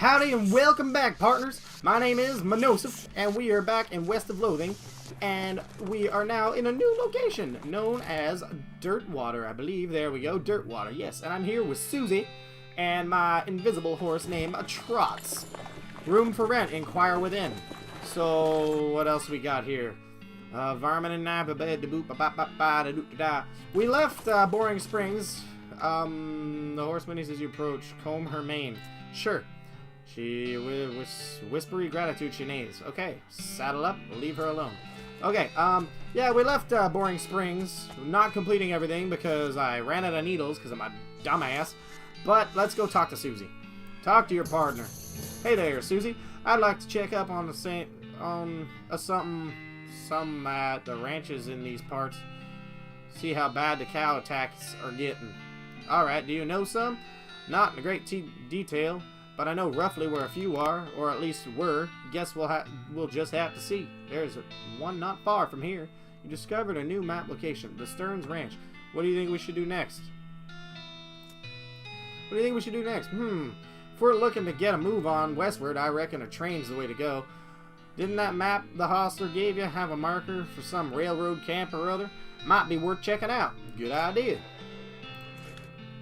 Howdy and welcome back, partners. My name is ManoSeph, and we are back in west of Loathing, and we are now in a new location known as Dirtwater, I believe. There we go, Dirtwater, yes. And I'm here with Susie and my invisible horse named Trots. Room for rent, inquire within. So, what else we got here? Varmin and we left Boring Springs. The horseman says you approach. Comb her mane. Sure. She whispery gratitude she needs. Okay, saddle up, leave her alone. Okay, yeah, we left Boring Springs, not completing everything because I ran out of needles because I'm a dumbass. But let's go talk to Susie. Talk to your partner. Hey there, Susie. I'd like to check up on some at the ranches in these parts. See how bad the cow attacks are getting. Alright, do you know some? Not in great detail, but I know roughly where a few are, or at least were. Guess we'll just have to see. There's one not far from here. You discovered a new map location, the Stearns Ranch. What do you think we should do next? What do you think we should do next? If we're looking to get a move on westward, I reckon a train's the way to go. Didn't that map the hostler gave you have a marker for some railroad camp or other? Might be worth checking out. Good idea.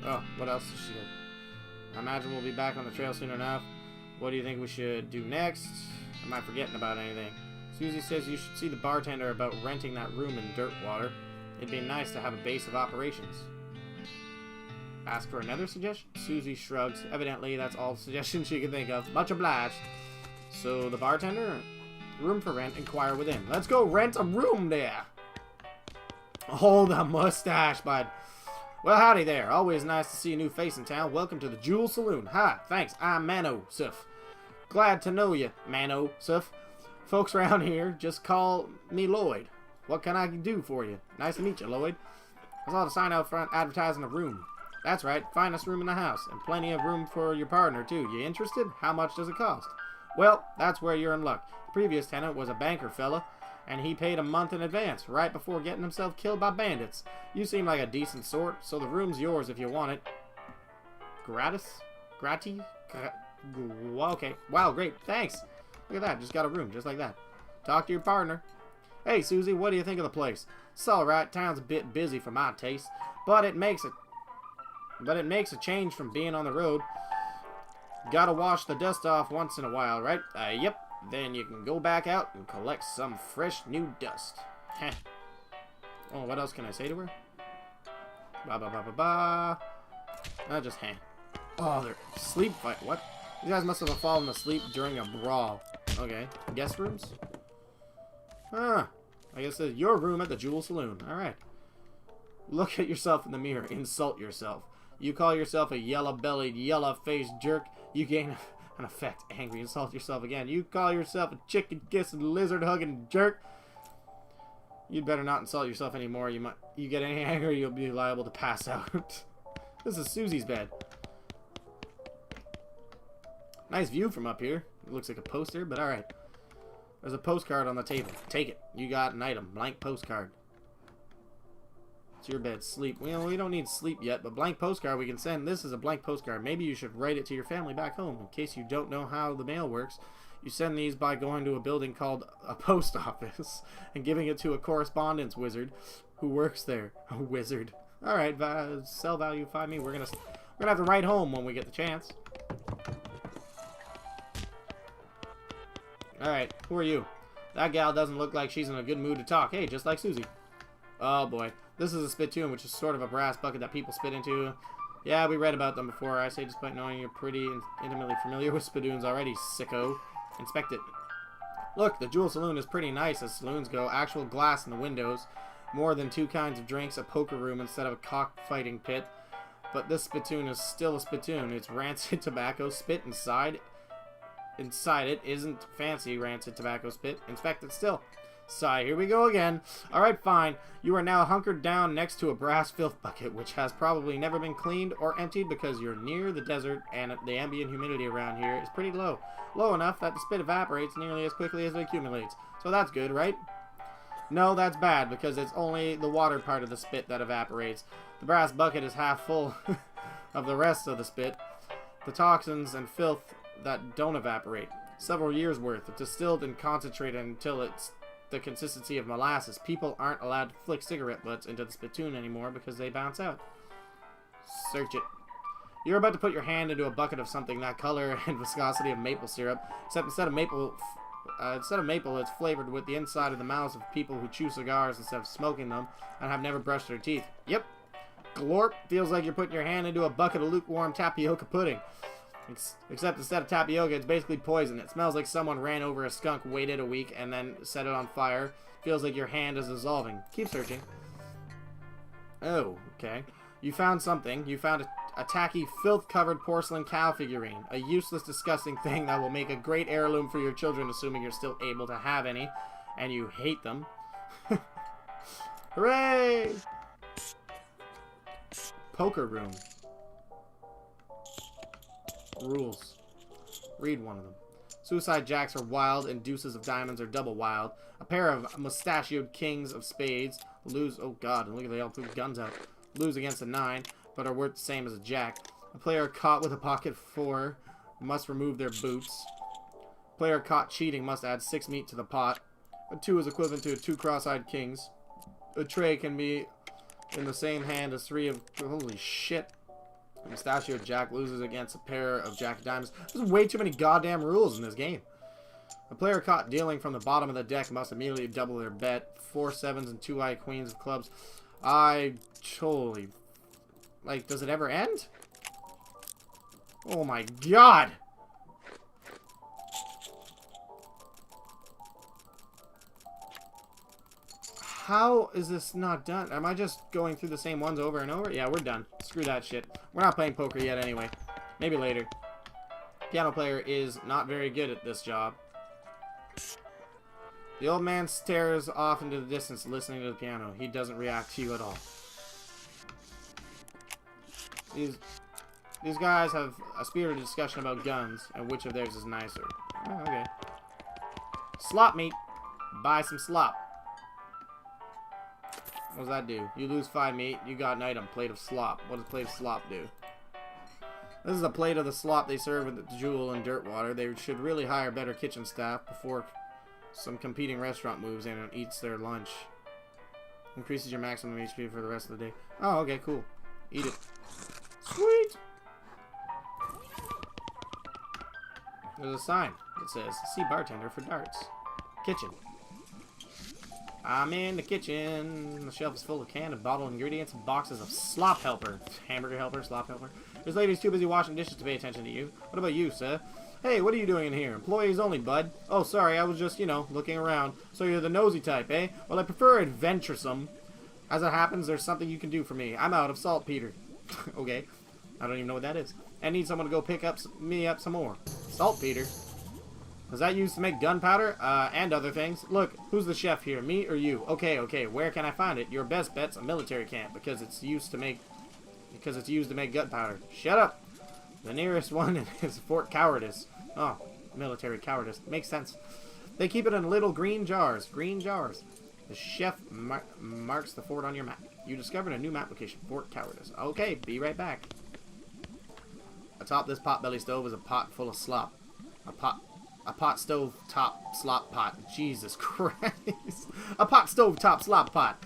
Oh, what else is she? I imagine we'll be back on the trail soon enough. What do you think we should do next? Am I forgetting about anything? Susie says you should see the bartender about renting that room in Dirtwater. It'd be nice to have a base of operations. Ask for another suggestion? Susie shrugs. Evidently, that's all the suggestions she can think of. Much obliged. So, the bartender? Room for rent, inquire within. Let's go rent a room there! Oh, the mustache, bud. Well, howdy there. Always nice to see a new face in town. Welcome to the Jewel Saloon. Hi, thanks. I'm ManoSeph. Glad to know you, ManoSeph. Folks around here just call me Lloyd. What can I do for you? Nice to meet you, Lloyd. I saw the sign out front advertising a room. That's right, finest room in the house, and plenty of room for your partner, too. You interested? How much does it cost? Well, that's where you're in luck. The previous tenant was a banker fella, and he paid a month in advance, right before getting himself killed by bandits. You seem like a decent sort, so the room's yours if you want it. Gratis? Gratis? Okay. Wow, great. Thanks. Look at that. Just got a room, just like that. Talk to your partner. Hey, Susie, what do you think of the place? It's alright. Town's a bit busy for my taste, but it makes a change from being on the road. Gotta wash the dust off once in a while, right? Yep. Then you can go back out and collect some fresh new dust. Heh. Oh, what else can I say to her? Ba ba ba ba ba. Just heh. Oh, they're sleep fight. What? These guys must have fallen asleep during a brawl. Okay. Guest rooms? Ah. I guess it's your room at the Jewel Saloon. Alright. Look at yourself in the mirror. Insult yourself. You call yourself a yellow-bellied, yellow-faced jerk. You gain an effect. Angry. Insult yourself again. You call yourself a chicken-kissing, lizard-hugging jerk. You'd better not insult yourself anymore. You get any angry, you'll be liable to pass out. This is Susie's bed. Nice view from up here. It looks like a poster, but alright. There's a postcard on the table. Take it. You got an item. Blank postcard. It's your bed. Sleep. Well, we don't need sleep yet, but blank postcard we can send. This is a blank postcard. Maybe you should write it to your family back home. In case you don't know how the mail works, you send these by going to a building called a post office and giving it to a correspondence wizard who works there. A wizard. Alright, sell value 5 me. We're gonna have to write home when we get the chance. Alright, who are you? That gal doesn't look like she's in a good mood to talk. Hey, just like Susie. Oh boy. This is a spittoon, which is sort of a brass bucket that people spit into. Yeah, we read about them before. I say despite knowing you're pretty intimately familiar with spittoons already, sicko. Inspect it. Look, the Jewel Saloon is pretty nice as saloons go. Actual glass in the windows. More than 2 kinds of drinks, a poker room instead of a cockfighting pit. But this spittoon is still a spittoon. It's rancid tobacco spit inside it isn't fancy rancid tobacco spit. Inspect it still. Sigh, here we go again. Alright, fine. You are now hunkered down next to a brass filth bucket, which has probably never been cleaned or emptied because you're near the desert and the ambient humidity around here is pretty low. Low enough that the spit evaporates nearly as quickly as it accumulates. So that's good, right? No, that's bad because it's only the water part of the spit that evaporates. The brass bucket is half full of the rest of the spit. The toxins and filth that don't evaporate. Several years worth, distilled and concentrated until it's the consistency of molasses. People aren't allowed to flick cigarette butts into the spittoon anymore because they bounce out. Search it. You're about to put your hand into a bucket of something that color and viscosity of maple syrup, except instead of maple, it's flavored with the inside of the mouths of people who chew cigars instead of smoking them and have never brushed their teeth. Yep. Glorp. Feels like you're putting your hand into a bucket of lukewarm tapioca pudding. Except instead of tapioca, it's basically poison. It smells like someone ran over a skunk, waited a week, and then set it on fire. Feels like your hand is dissolving. Keep searching. Oh, okay. You found something. You found a tacky, filth-covered porcelain cow figurine. A useless, disgusting thing that will make a great heirloom for your children, assuming you're still able to have any. And you hate them. Hooray! Poker room. Rules. Read one of them. Suicide jacks are wild and deuces of diamonds are double wild. A pair of mustachioed kings of spades lose... Oh god, and look at they all put guns out. Lose against a 9, but are worth the same as a jack. A player caught with a pocket 4 must remove their boots. Player caught cheating must add 6 meat to the pot. A 2 is equivalent to 2 cross-eyed kings. A tray can be in the same hand as 3 of... Holy shit. A mustachioed jack loses against a pair of jack of diamonds. There's way too many goddamn rules in this game. A player caught dealing from the bottom of the deck must immediately double their bet. 4 sevens and 2 high queens of clubs. I totally... Like, does it ever end? Oh my god! How is this not done? Am I just going through the same ones over and over? Yeah, we're done. Screw that shit. We're not playing poker yet anyway. Maybe later. Piano player is not very good at this job. The old man stares off into the distance listening to the piano. He doesn't react to you at all. These guys have a spirited discussion about guns and which of theirs is nicer. Oh, okay. Slop meat. Buy some slop. What does that do? You lose 5 meat. You got an item. Plate of slop. What does plate of slop do? This is a plate of the slop they serve at the Jewel and Dirtwater. They should really hire better kitchen staff before some competing restaurant moves in and eats their lunch. Increases your maximum HP for the rest of the day. Oh, okay, cool. Eat it. Sweet! There's a sign that says, see bartender for darts. Kitchen. I'm in the kitchen. The shelf is full of canned and bottled ingredients and boxes of slop helper. Hamburger helper, slop helper. This lady's too busy washing dishes to pay attention to you. What about you, sir? Hey, what are you doing in here? Employees only, bud. Oh, sorry, I was just, you know, looking around. So you're the nosy type, eh? Well, I prefer adventuresome. As it happens, there's something you can do for me. I'm out of saltpeter. Okay. I don't even know what that is. I need someone to go pick me up some more. Saltpeter? Is that used to make gunpowder? And other things? Look, who's the chef here? Me or you? Okay, okay. Where can I find it? Your best bet's a military camp because it's used to make gunpowder. Shut up. The nearest one is Fort Cowardice. Oh, military cowardice. Makes sense. They keep it in little green jars. Green jars. The chef marks the fort on your map. You discovered a new map location. Fort Cowardice. Okay, be right back. Atop this potbelly stove is a pot full of slop. A pot stove top slop pot. Jesus Christ. A pot stove top slop pot.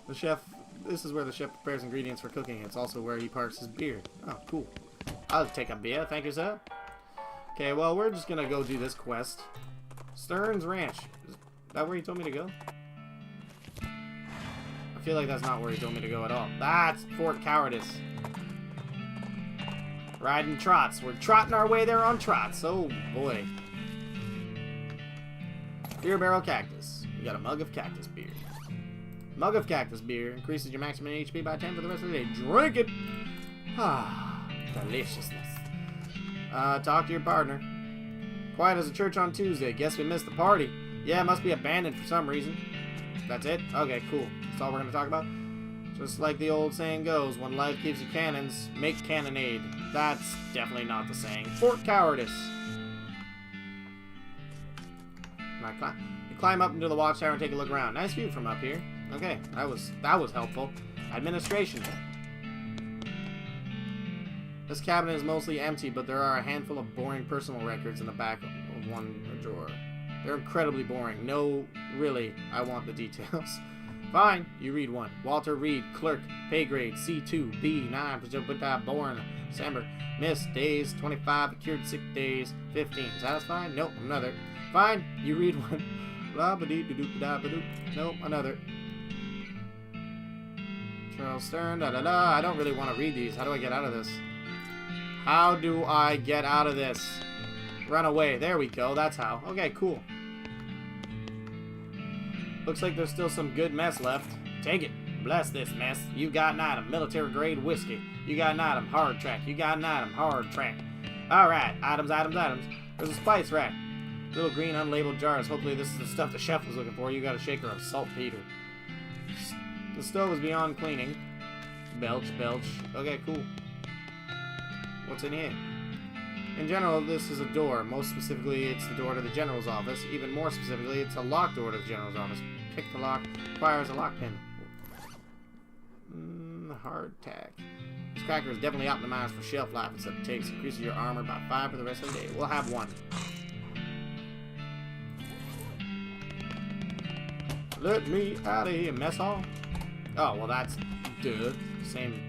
The chef... This is where the chef prepares ingredients for cooking. It's also where he parks his beer. Oh, cool. I'll take a beer. Thank you, sir. Okay, well, we're just gonna go do this quest. Stearns Ranch. Is that where he told me to go? I feel like that's not where he told me to go at all. That's Fort Cowardice. Riding trots. We're trotting our way there on trots. Oh, boy. Beer barrel cactus. You got a mug of cactus beer. Mug of cactus beer increases your maximum HP by 10 for the rest of the day. Drink it! Ah, deliciousness. Talk to your partner. Quiet as a church on Tuesday. Guess we missed the party. Yeah, it must be abandoned for some reason. That's it? Okay, cool. That's all we're going to talk about? Just like the old saying goes, when life gives you cannons, make cannonade. That's definitely not the saying. Fort Cowardice. You climb up into the watchtower and take a look around. Nice view from up here. Okay, that was helpful. Administration. This cabinet is mostly empty, but there are a handful of boring personal records in the back of one drawer. They're incredibly boring. No, really, I want the details. Fine, you read one. Walter Reed, clerk, pay grade, C2, B9, born, December, missed days, 25, cured sick days, 15. Satisfied? Nope, another. Fine, you read one. Blah ba dee doo da ba doo. Nope, another. Charles Stern, da da da. I don't really want to read these. How do I get out of this? How do I get out of this? Run away. There we go. That's how. Okay, cool. Looks like there's still some good mess left. Take it. Bless this mess. You got an item. Military grade whiskey. You got an item. Hard track. You got an item. Hard track. Alright. Items, items, items. There's a spice rack. Little green unlabeled jars. Hopefully this is the stuff the chef was looking for. You got a shaker of saltpeter. The stove is beyond cleaning. Belch, belch. Okay, cool. What's in here? In general, this is a door. Most specifically, it's the door to the general's office. Even more specifically, it's a locked door to the general's office. Pick the lock. Requires a lock pin. Hard tack. This cracker is definitely optimized for shelf life, except it takes increases your armor by 5 for the rest of the day. We'll have one. Let me out of here, mess hall. Oh, well, that's duh. Same.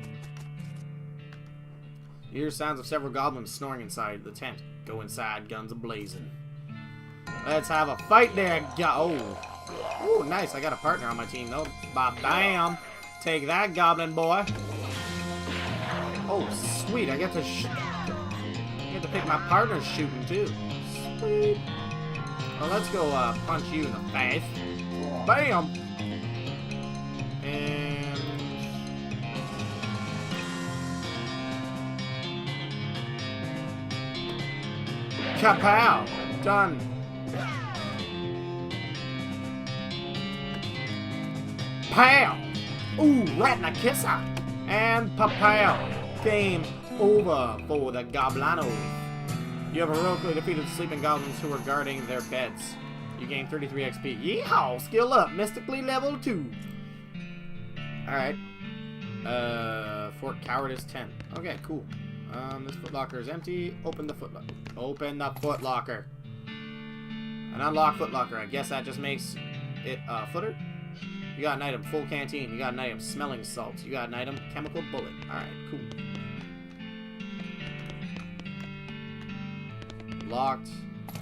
You hear sounds of several goblins snoring inside the tent. Go inside, guns a-blazing. Let's have a fight there, oh. Ooh, nice. I got a partner on my team, though. Ba-bam. Take that, goblin boy. Oh, sweet. I get to pick my partner's shooting, too. Sweet. Well, let's go punch you in the face. Bam! And... kapow! Done. Pow! Ooh, rat and a kisser! And papow! Game over for the goblinos. You have heroically defeated the sleeping goblins who were guarding their beds. You gain 33 XP. Yeehaw! Skill up! Mystically level 2. Alright. Fort Cowardice 10. Okay, cool. This footlocker is empty. Open the footlocker. Open the footlocker. An unlocked footlocker. I guess that just makes it a footer. You got an item. Full canteen. You got an item. Smelling salts. You got an item. Chemical bullet. Alright, cool. Locked.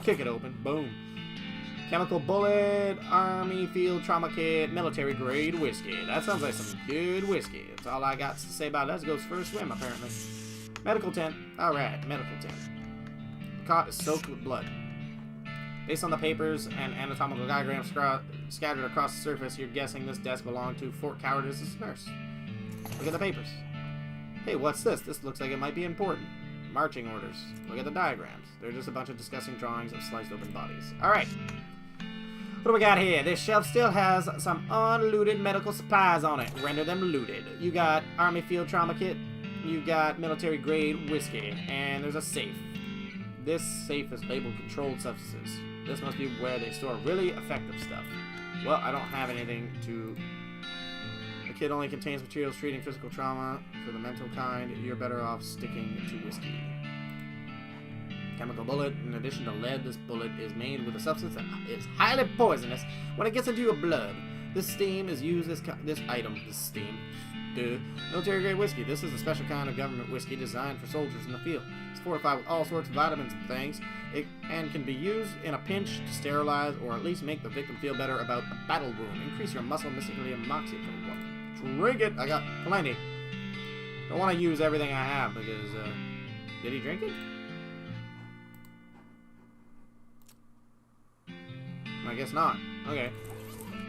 Kick it open. Boom. Chemical bullet. Army field trauma kit. Military grade whiskey. That sounds like some good whiskey. That's all I got to say about it. Let's go for a swim, apparently. Medical tent. Alright, medical tent. The cot is soaked with blood. Based on the papers and anatomical diagrams scattered across the surface, you're guessing this desk belonged to Fort Cowardice's nurse. Look at the papers. Hey, what's this? This looks like it might be important. Marching orders. Look at the diagrams. They're just a bunch of disgusting drawings of sliced open bodies. Alright. What do we got here? This shelf still has some unlooted medical supplies on it. Render them looted. You got Army Field Trauma Kit. You got military grade whiskey. And there's a safe. This safe is labeled controlled substances. This must be where they store really effective stuff. Well, I don't have anything to... The kit only contains materials treating physical trauma. For the mental kind, you're better off sticking to whiskey. Chemical bullet. In addition to lead, this bullet is made with a substance that is highly poisonous when it gets into your blood. This steam is used as military grade whiskey. This is a special kind of government whiskey designed for soldiers in the field. It's fortified with all sorts of vitamins and things, and can be used in a pinch to sterilize or at least make the victim feel better about a battle wound. Increase your muscle mystically and moxie for one. Drink it! I got plenty. Don't want to use everything I have because, did he drink it? I guess not. Okay.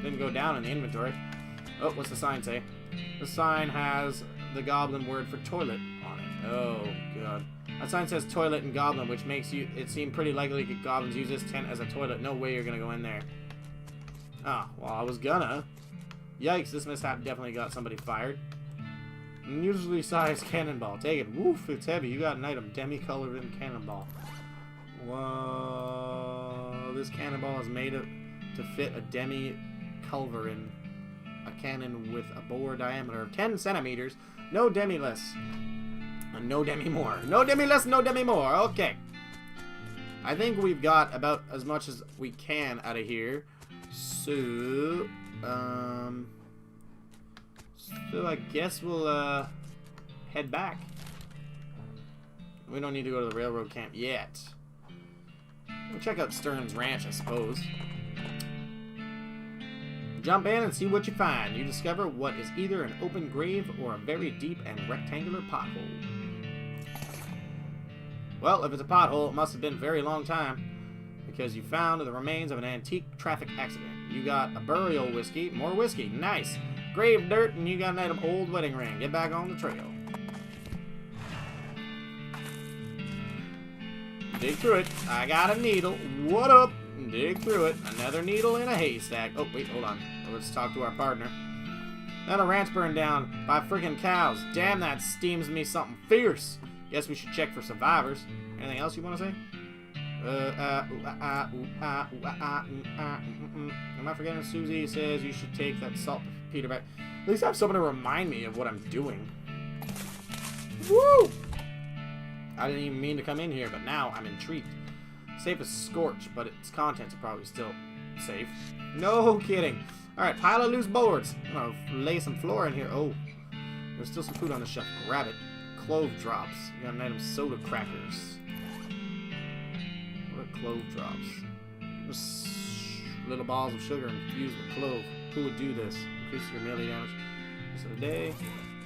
Didn't go down in the inventory. Oh, what's the sign say? The sign has the goblin word for toilet on it. Oh, God. That sign says toilet and goblin, which makes it seem pretty likely that goblins use this tent as a toilet. No way you're gonna go in there. Ah, well, I was gonna. Yikes, this mishap definitely got somebody fired. Unusually sized cannonball. Take it. Woof, it's heavy. You got an item. Demi-colored in cannonball. Whoa. This cannonball is made to fit a demi-culverin. A cannon with a bore diameter of 10 centimeters. No demi-less. No demi more. No demi less, no demi more. Okay. I think we've got about as much as we can out of here. So I guess we'll head back. We don't need to go to the railroad camp yet. We'll check out Stearns Ranch, I suppose. Jump in and see what you find. You discover what is either an open grave or a very deep and rectangular pothole. Well, if it's a pothole, it must have been a very long time, because you found the remains of an antique traffic accident. You got a burial whiskey, more whiskey, nice. Grave dirt, and you got an item old wedding ring. Get back on the trail. Dig through it. I got a needle. What up? Dig through it. Another needle in a haystack. Oh, wait, hold on. Let's talk to our partner. Another ranch burned down by freaking cows. Damn, that steams me something fierce. Guess we should check for survivors. Anything else you want to say? Am I forgetting? Susie says you should take that saltpeter back. At least I have someone to remind me of what I'm doing. Woo! I didn't even mean to come in here, but now I'm intrigued. Safe as scorch, but its contents are probably still safe. No kidding. Alright, pile of loose boards. I'm gonna lay some floor in here. Oh, there's still some food on the shelf. Grab it. Clove drops. You got an item, soda crackers. What are clove drops? Just little balls of sugar infused with clove. Who would do this? Increase your melee damage. Rest of the day.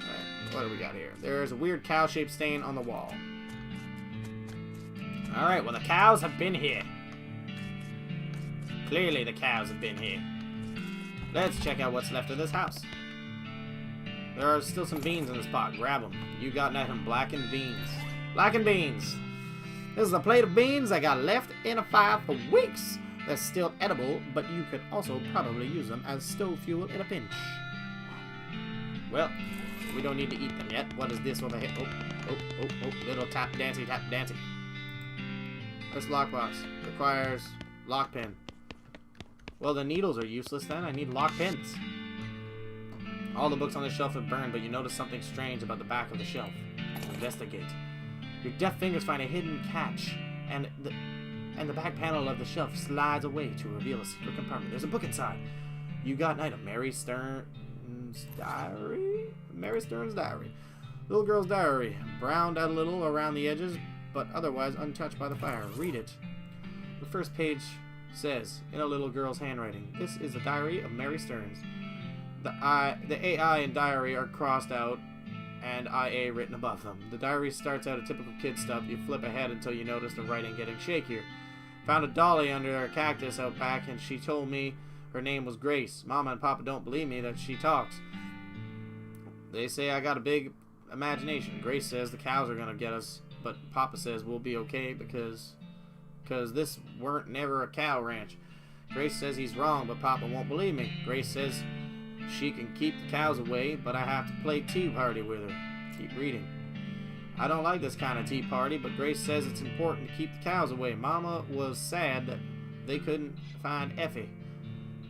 Alright, what do we got here? There's a weird cow-shaped stain on the wall. Alright, well the cows have been here. Clearly the cows have been here. Let's check out what's left of this house. There are still some beans in this pot. Grab them. You got an item, blackened beans. Blackened beans. This is a plate of beans I got left in a fire for weeks. They're still edible, but you could also probably use them as stove fuel in a pinch. Well, we don't need to eat them yet. What is this over here? Oh, little tap dancing, tap dancing. This lockbox requires lock pin. Well, the needles are useless then. I need lock pins. All the books on the shelf have burned, but you notice something strange about the back of the shelf. Investigate. Your deft fingers find a hidden catch, and the back panel of the shelf slides away to reveal a secret compartment. There's a book inside. You got an item. Mary Stearns' diary? Mary Stearns' diary. Little girl's diary. Browned out a little around the edges, but otherwise untouched by the fire. Read it. The first page says, in a little girl's handwriting, "This is a diary of Mary Stearns." The AI and diary are crossed out, and IA written above them. The diary starts out a typical kid stuff. You flip ahead until you notice the writing getting shakier. Found a dolly under a cactus out back, and she told me her name was Grace. Mama and Papa don't believe me that she talks. They say I got a big imagination. Grace says the cows are gonna get us, but Papa says we'll be okay because this weren't never a cow ranch. Grace says he's wrong, but Papa won't believe me. Grace says she can keep the cows away, but I have to play tea party with her. Keep reading. I don't like this kind of tea party, but Grace says it's important to keep the cows away. Mama was sad that they couldn't find Effie.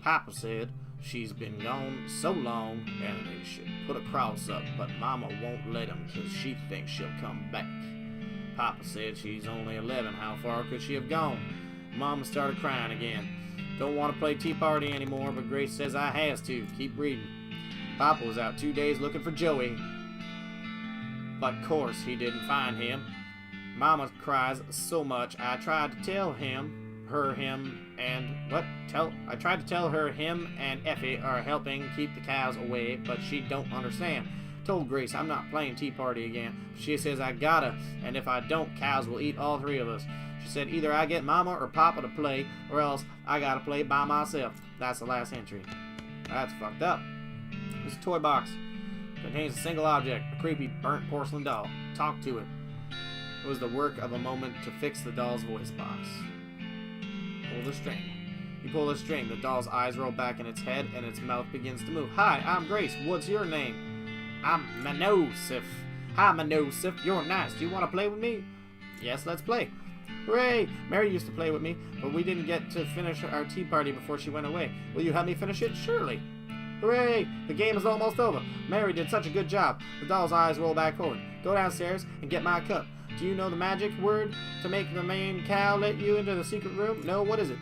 Papa said she's been gone so long and they should put a cross up, but Mama won't let him because she thinks she'll come back. Papa said she's only 11. How far could she have gone? Mama started crying again. Don't want to play tea party anymore, but Grace says I has to. Keep reading. Papa was out 2 days looking for Joey, but of course he didn't find him. Mama cries so much. I tried to tell I tried to tell her him and Effie are helping keep the cows away, but she don't understand. Told Grace I'm not playing tea party again. She says I gotta, and if I don't, cows will eat all three of us. She said either I get Mama or Papa to play, or else I gotta play by myself. That's the last entry. That's fucked up. This toy box contains a single object, a creepy burnt porcelain doll. Talk to it. It was the work of a moment to fix the doll's voice box. Pull the string. You pull the string, the doll's eyes roll back in its head and its mouth begins to move. Hi, I'm Grace. What's your name? I'm ManoSeph. Hi, ManoSeph. You're nice. Do you want to play with me? Yes, let's play. Hooray! Mary used to play with me, but we didn't get to finish our tea party before she went away. Will you help me finish it? Surely. Hooray! The game is almost over. Mary did such a good job. The doll's eyes roll back forward. Go downstairs and get my cup. Do you know the magic word to make the main cow let you into the secret room? No, what is it?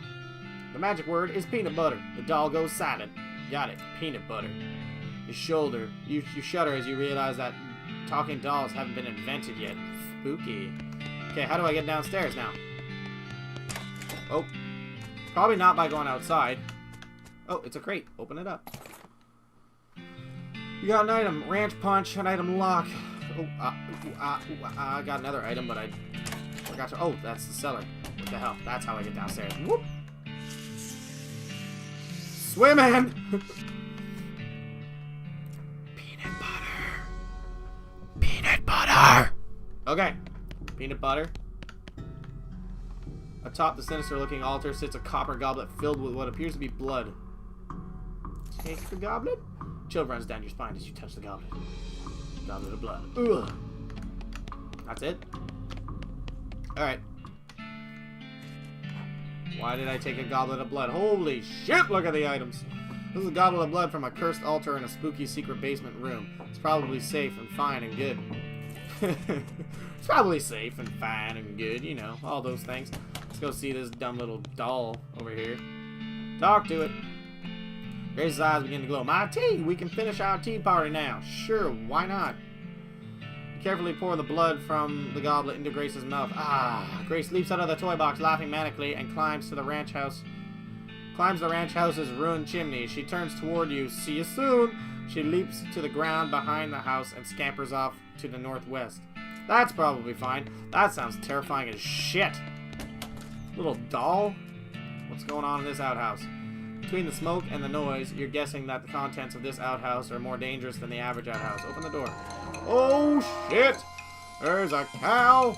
The magic word is peanut butter. The doll goes silent. Got it. Peanut butter. You shudder as you realize that talking dolls haven't been invented yet. Spooky. Okay, how do I get downstairs now? Oh. Probably not by going outside. Oh, it's a crate. Open it up. You got an item. Ranch punch. An item lock. Oh, I got another item, but I forgot to... Oh, that's the cellar. What the hell? That's how I get downstairs. Whoop! Swimming! Peanut butter. Peanut butter! Okay. Peanut butter. Atop the sinister-looking altar sits a copper goblet filled with what appears to be blood. Take the goblet. Chill runs down your spine as you touch the goblet. Goblet of blood. Ugh. That's it? Alright. Why did I take a goblet of blood? Holy shit, look at the items! This is a goblet of blood from a cursed altar in a spooky secret basement room. It's probably safe and fine and good. It's probably safe and fine and good, you know, all those things. Let's go see this dumb little doll over here. Talk to it. Grace's eyes begin to glow. My tea! We can finish our tea party now. Sure, why not? Carefully pour the blood from the goblet into Grace's mouth. Ah! Grace leaps out of the toy box, laughing manically, and climbs to the ranch house. Climbs the ranch house's ruined chimney. She turns toward you. See you soon! She leaps to the ground behind the house and scampers off to the northwest. That's probably fine. That sounds terrifying as shit. Little doll? What's going on in this outhouse? Between the smoke and the noise, you're guessing that the contents of this outhouse are more dangerous than the average outhouse. Open the door. Oh, shit! There's a cow!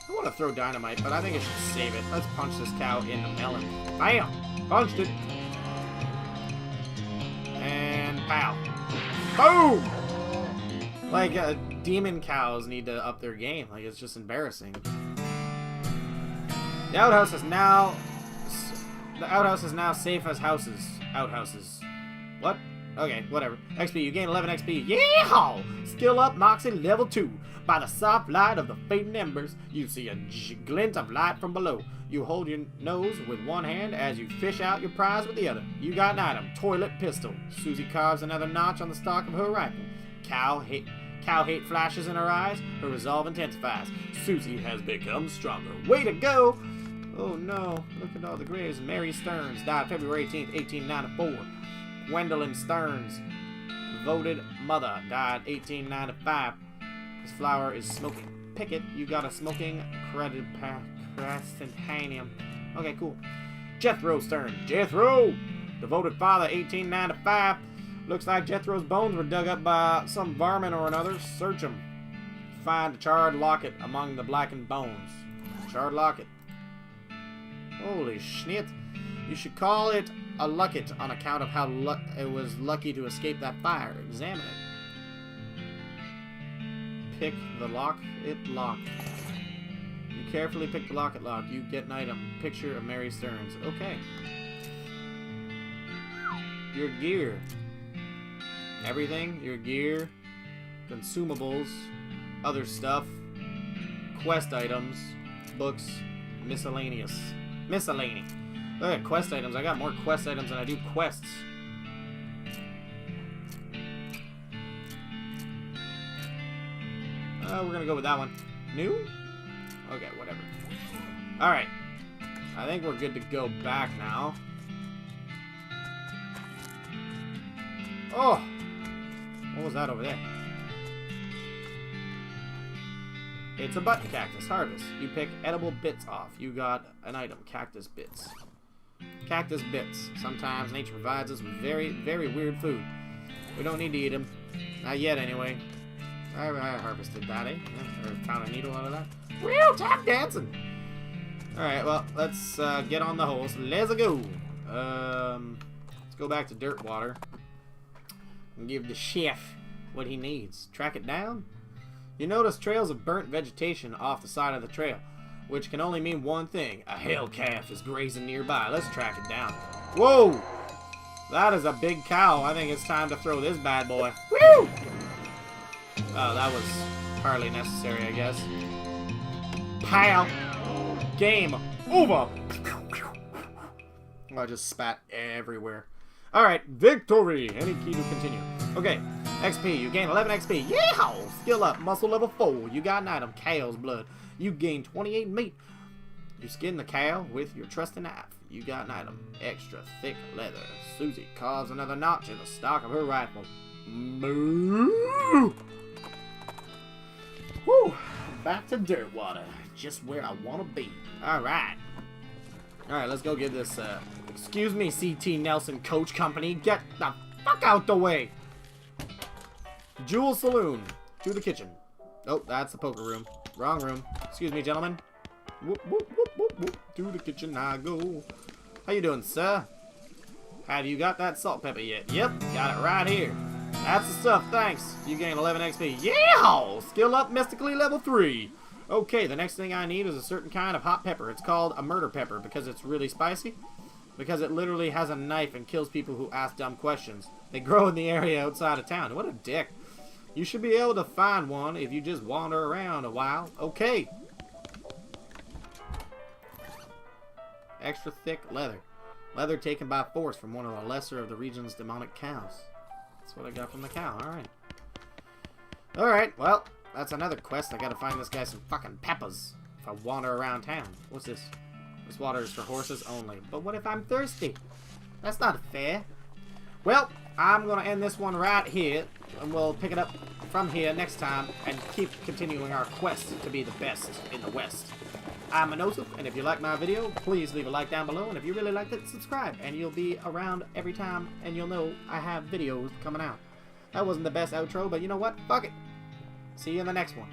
I want to throw dynamite, but I think I should save it. Let's punch this cow in the melon. Bam! Punched it. And pow. Boom! Like, demon cows need to up their game. Like, it's just embarrassing. The outhouse is now safe as houses. Outhouses. What? Okay, whatever. XP, you gain 11 XP. Yeehaw! Skill up, Moxie, level 2. By the soft light of the fading embers, you see a glint of light from below. You hold your nose with one hand as you fish out your prize with the other. You got an item. Toilet pistol. Susie carves another notch on the stock of her rifle. Cow hate flashes in her eyes. Her resolve intensifies. Susie has become stronger. Way to go! Oh no, look at all the graves. Mary Stearns died February 18th, 1894. Gwendolyn Stearns, devoted mother, died 1895. This flower is smoking. Pick it, you got a smoking crescentanium. Okay, cool. Jethro Stearns. Jethro! Devoted father, 1895. Looks like Jethro's bones were dug up by some varmint or another. Search them. Find a charred locket among the blackened bones. Charred locket. Holy schnit. You should call it a lucket on account of how it was lucky to escape that fire. Examine it. Pick the lock. It locked. You carefully pick the locket lock. You get an item. Picture of Mary Stearns. Okay. Your gear. Everything. Your gear. Consumables. Other stuff. Quest items. Books. Miscellaneous. Miscellany. Look at quest items. I got more quest items than I do quests. We're gonna go with that one. New? Okay, whatever. Alright. I think we're good to go back now. Oh! What was that over there? It's a button cactus. Harvest. You pick edible bits off. You got an item. Cactus bits. Cactus bits. Sometimes nature provides us with very, very weird food. We don't need to eat them. Not yet, anyway. I harvested that, eh? Yeah, or found a needle out of that. Woo! Tap dancing! Alright, well, let's get on the horse. Let's go! Let's go back to Dirtwater. And give the chef what he needs. Track it down? You notice trails of burnt vegetation off the side of the trail, which can only mean one thing. A hell calf is grazing nearby. Let's track it down. Whoa! That is a big cow. I think it's time to throw this bad boy. Woo! Oh, that was hardly necessary, I guess. Pow! Game over! I just spat everywhere. Alright, victory! Any key to continue. Okay, XP. You gain 11 XP. Yeehaw! Skill up. Muscle level 4. You got an item. Cow's blood. You gain 28 meat. You skin the cow with your trusty knife. You got an item. Extra thick leather. Susie carves another notch in the stock of her rifle. Moo! Woo! Back to Dirtwater. Just where I want to be. Alright. Alright, let's go get this, excuse me, CT Nelson Coach Company. Get the fuck out the way! Jewel Saloon. To the kitchen. Oh, that's the poker room. Wrong room. Excuse me, gentlemen. Whoop, whoop, whoop, whoop, whoop. To the kitchen I go. How you doing, sir? Have you got that salt pepper yet? Yep, got it right here. That's the stuff, thanks. You gain 11 XP. Yeah! Skill up mystically level 3. Okay, the next thing I need is a certain kind of hot pepper. It's called a murder pepper because it's really spicy. Because it literally has a knife and kills people who ask dumb questions. They grow in the area outside of town. What a dick. You should be able to find one if you just wander around a while. Okay. Extra thick leather. Leather taken by force from one of the lesser of the region's demonic cows. That's what I got from the cow. Alright. Alright, well, that's another quest. I gotta find this guy some fucking peppers if I wander around town. What's this? This water is for horses only. But what if I'm thirsty? That's not fair. Well, I'm gonna end this one right here, and we'll pick it up from here next time and keep continuing our quest to be the best in the West. I'm ManoSeph, and if you like my video, please leave a like down below, and if you really liked it, subscribe, and you'll be around every time, and you'll know I have videos coming out. That wasn't the best outro, but you know what? Fuck it. See you in the next one.